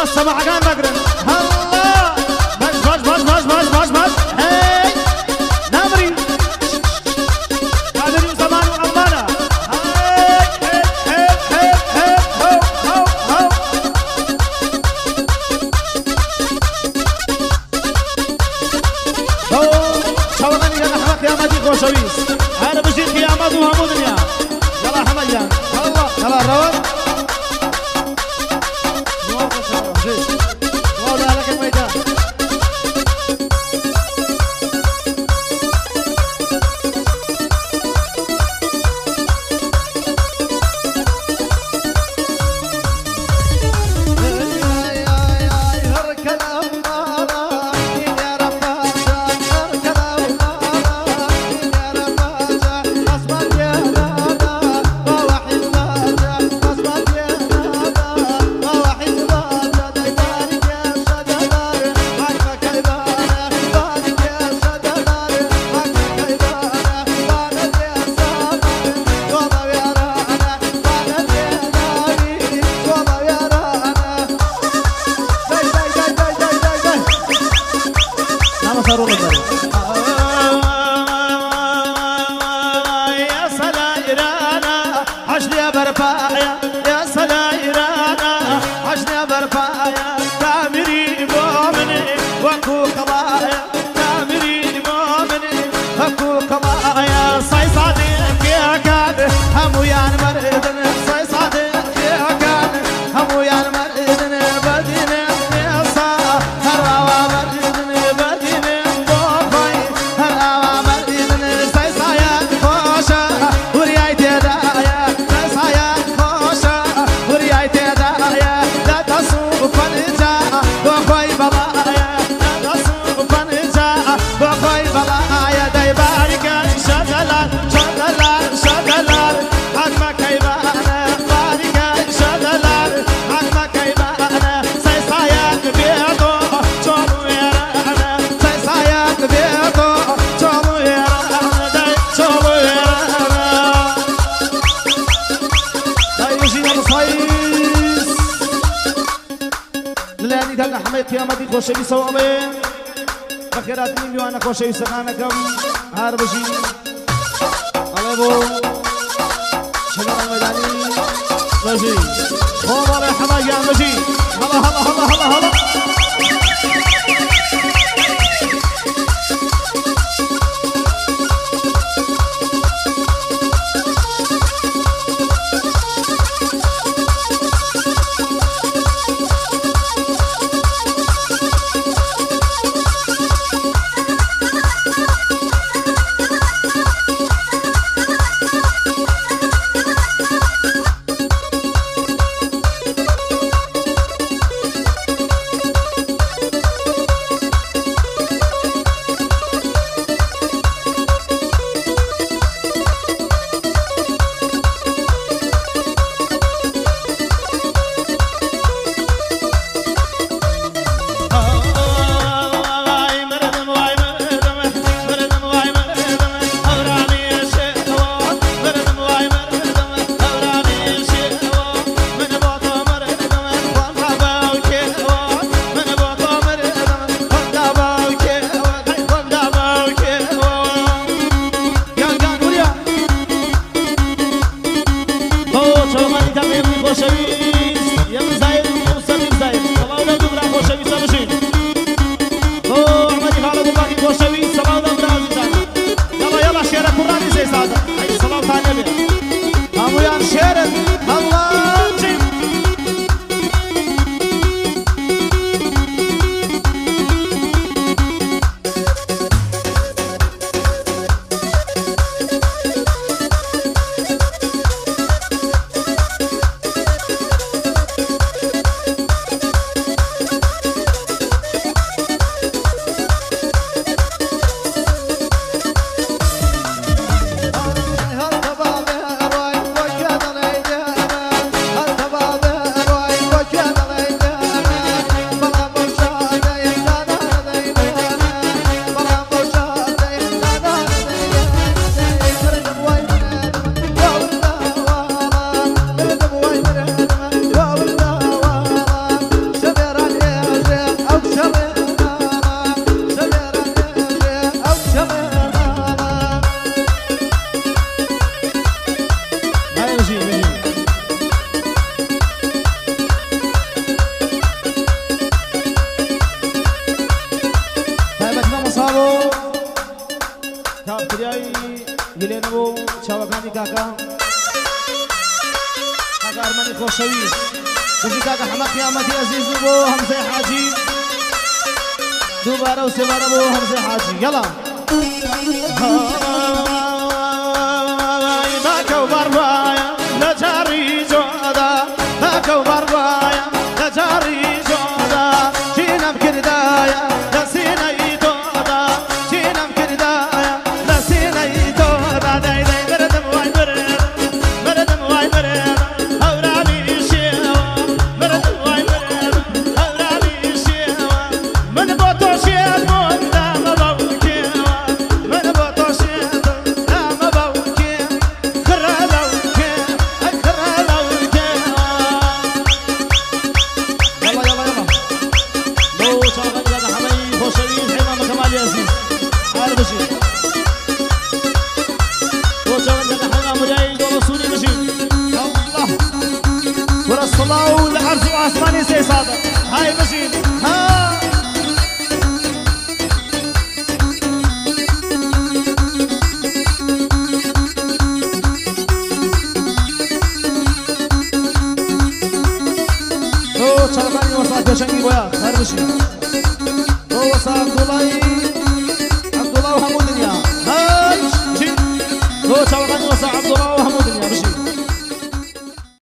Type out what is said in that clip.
بس سمع كان بقرن هلا باش هاي نمري قادر زمان وعمانة هاي هو شوغني يا نحمك يا مجيد وشويس هذا بشير قيامات وهمود يا يلا حميان يلا روان قيامتي خوشوي سوابه بخيرات من جوانا خوشوي سخانكم هار بشي عليبو شباب الميداني بشي خوب علي حمايان بشي هلا هلا هلا هلا هلا بو كابترياي قلنا بو شاوكاني كاكا كاكا أرماني خوشوي بجي كاكا حمد قيامتي عزيز بو همزة حاجي دوباره وسباره بو همزة حاجي يلا باكو بروايا لجاري جودا باكو بروايا لجاري جودا جينا بكردايا لسينا يدودا جينا بكردايا لسينا يدودا داي داي بردم واي بردم واي بردم أوراني شيوا بردم واي بردم أوراني شيوا من بوتو شيوا من دام بوكيوا من بوتو شيوا دام بوكيوا خرا لوكيوا خرا لوكيوا يلا يلا يلا لو شغل يا حماي خوشوي حمام كمال ياسين هاي بشي لو شغل يا حمام مجاهد ورسولي بشي الله ورسول الله لعرض وعثماني سي صادق هاي بشي ها لو شغلاني وصاك شنقي بويا هاي بشي لو وصا عبد الله وحمود الدنيا هاي بشي لو شغلاني وصا عبد الله وحمود